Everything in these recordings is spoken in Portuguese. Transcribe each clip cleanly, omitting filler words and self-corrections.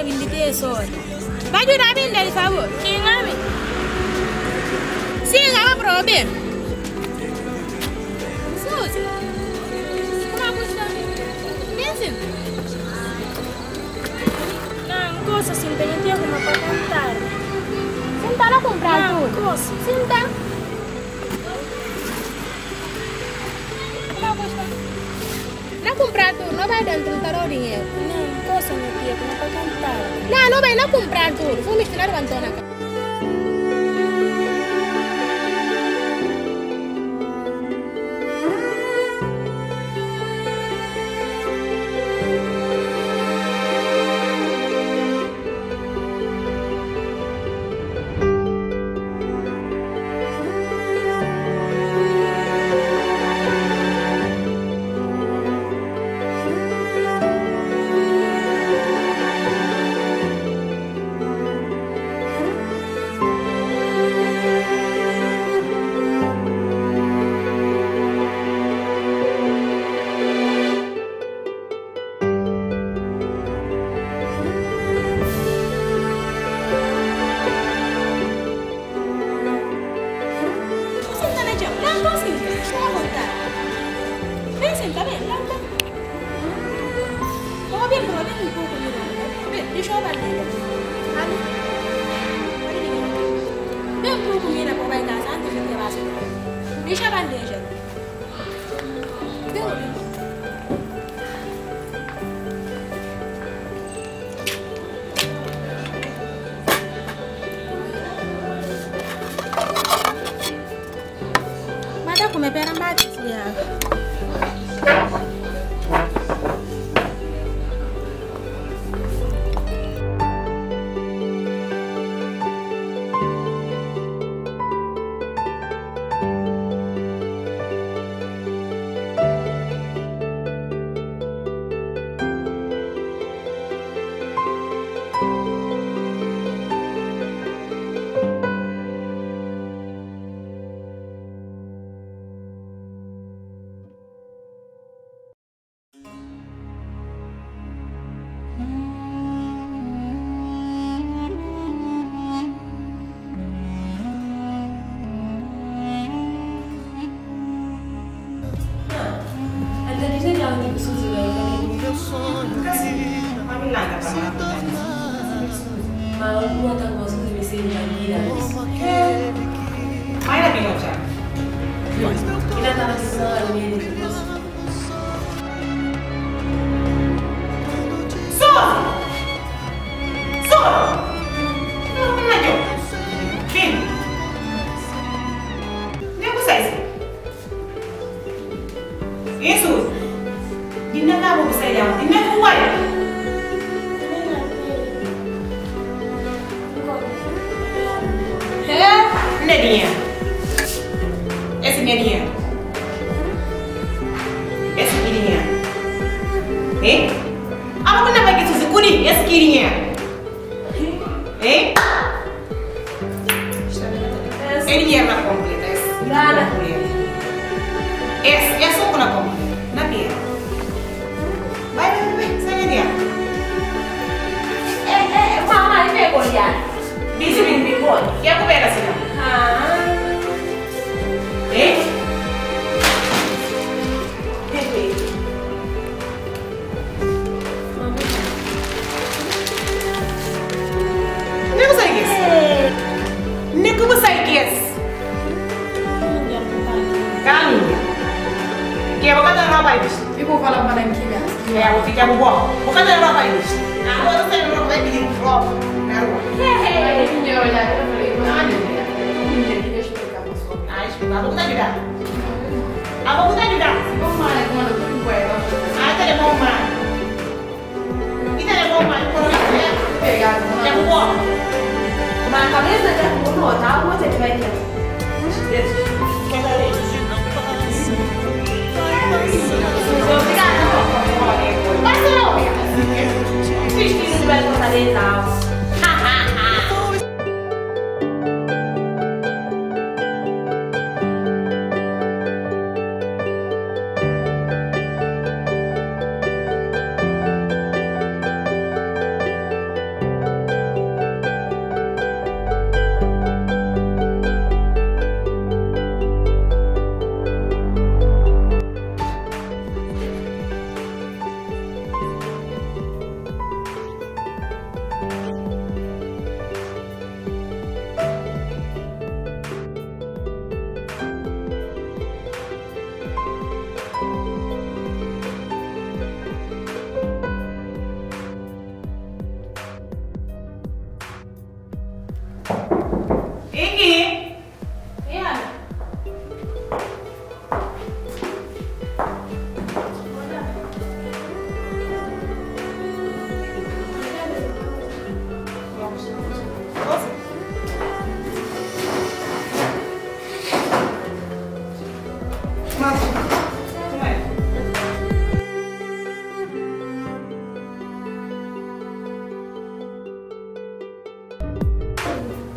invité eso. Va a ayudarme en el favor. Dígame. Sí, haga problema. Susi. ¿Cómo gusta? Piensen. No, cosas sin penitencia como para cantar. Senta a comprar tú. Cosa. Senta. ¿Cómo gusta? No comprar tú, no vai dentro do dinheiro. Não, cosa, minha tia, como para cantar. Não, não vai não comprar tudo. Vou misturar o Antônio. Deixa a bandeja. Deu. Mata come per amare sia.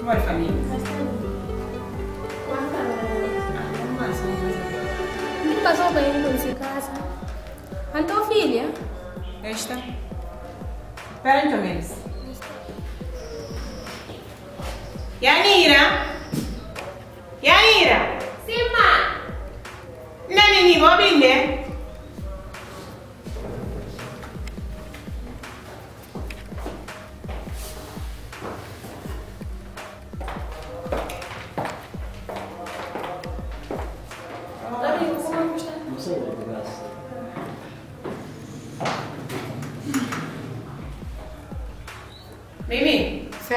Como é família? Não passou bem com essa casa. Então, filha? Esta? Espera aí, menos. Yanira? Yanira? Sim, mãe. Não, menino, vou abrir. Mimi? Sim.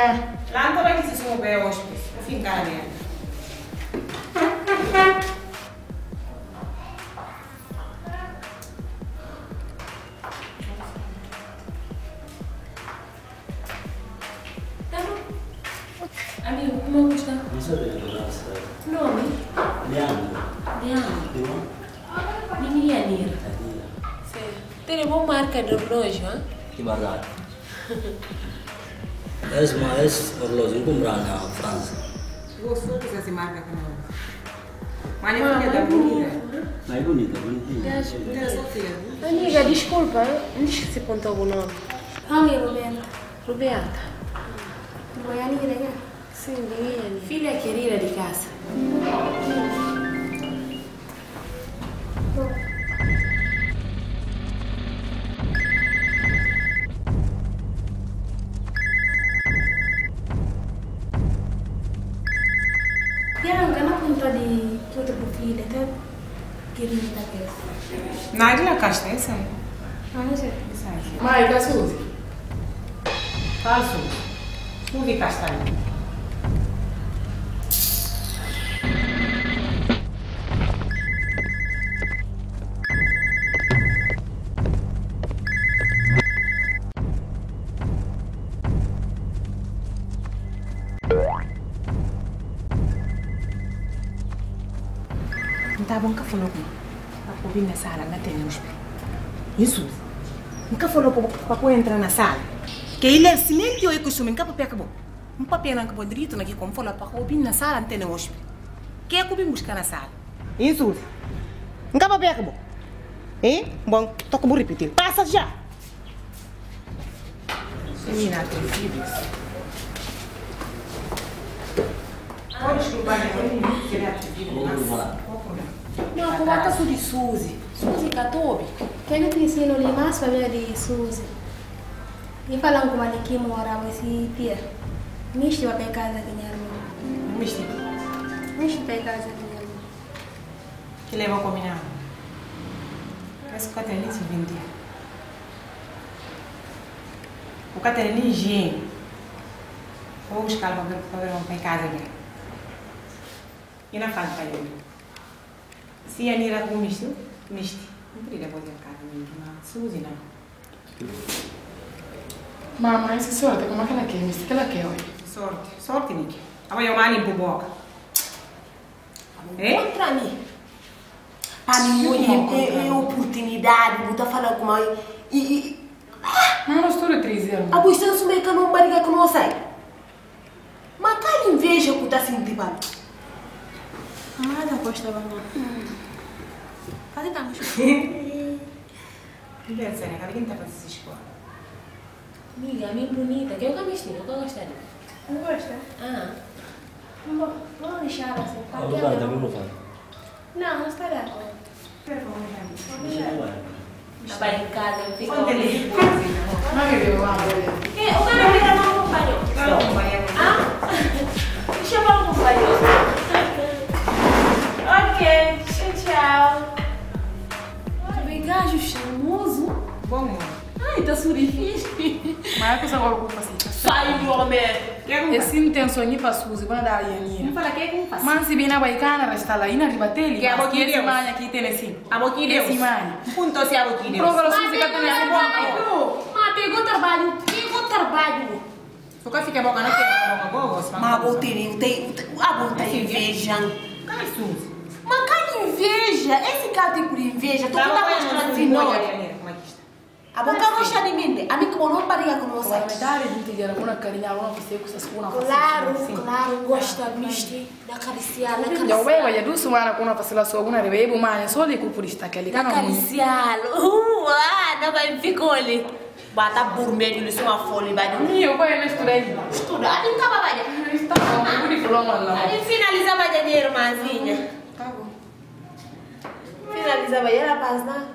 Lá não vai que se souber hoje, eu fico carregando. Amigo, como está? Não sei, graças. Nome? Leandro. Leandro. Menina Yanira. Certo. Tem uma marca de relógio, hein? Que barato. Esse relógio comprar na França. Gostou dessa marca que não? Mas a filha da bonita. Mas é bonita, bonitinha. É sua filha. Amiga, desculpa, não esqueci de apontar o nome. Oi, Roberta. Roberta. Vou ali, né? Sim, Yanira. Filha querida de casa. Yang kan aku minta di foto profil itu kirim kita ke. Nada na caixa, é isso aí. Mana sih? Isso aí. Mãe, da Suzy. Falso. Suvi castanho. Tá bom, nunca falou comigo. Para vir na sala, não tem nos pés. Isso. Nunca falou para entrar na sala. Que ele é silêncio e costume, nunca papel acabou. Um papel não acabou direito aqui, como falou para vir na sala, não tem nos pés. Que é que eu vim buscar na sala? Isso. Nunca papel acabou. Hein? Bom, toca vou repetir. Passa já. Menina, tem filhos. Pode desculpar, né? Que ele é ativo. Não, como é que de Suzy? Suzy Catobi. Quem não te ensina ali mais para ver de Suzy? E falando com a que mora esse tia. Misti vai para casa de minha irmã. Misti. Misti para casa de minha irmã. Que leva combinado. Parece que o Catarina se vendia. O Catarina é higiene. Vou buscar para ver para casa dele. E na falta para ele. Se a Nira com misti, não podia fazer a casa mesmo, mas Suzy não. Mamãe, se sorte, como é que ela quer? O que ela quer hoje? Sorte, Nick. Amanhã eu mal limpo a boca. É? Contra mim. Para mim, é oportunidade, vou estar falando com a mãe. Não, não estou atrasando. A você não souber que eu não barriga que não sai. Mas cara inveja que está sentindo para mim. Ah, não gostava não. Fazem camas. Pensa, né? Cada quem está fazendo essa escola? Amiga, a minha bonita. Que eu nunca mexi, eu gostaria. Não gosta? Ah. Vamos deixar assim. Ah, não vai, também não vai. Não, não está de acordo. Espera, vamos ver. Vai em casa, eu fico... Onde ele Não é que eu amo ele. O cara vai dar uma companhia. Deixa eu falar com o companheiro. Ok, tchau. Que gajo charmoso. Bom, amor. Ai, tá surifício. Mas é que eu agora vou fazer. Sai, homem. Esse não tem sonho para Suzy, quando a Yanira. Não fala que é que não faz. Mas se bem na baicana, está lá, e na ribateli. Que é a boquinha de esse Deus. manha aqui tem assim. A boquinha de Deus. Esse manha. Punto se a boquinha de Deus. Prova a Suzy que tem esse Mas pegou trabalho, Só que fica a boca não tem a boca boa. mas a bota inveja. Cai, Suzy. Mas cara inveja, esse cara tem por inveja, tô toda mostrando de nós. Como é que está? Aboca rocha de minde. A mim que não pariga com você. Para metade de gente gera uma carinha, uma você com essas coisas. Claro, gosta misti, da cariciar, da Eu cariciar. vou ir duas semanas com uma facila só uma rebe, eu mas só ali com por isso aquele Da cara. cariciar. Não vai ficar ali. Bata burmedo ali, uma folha, vai. Eu vou ir estudei. Estudar, não tava vai. Está bom, eu vou diploma lá. Aí finalizava de dinheiro, irmãzinha. Tá bom. Finalizava, era paz, né?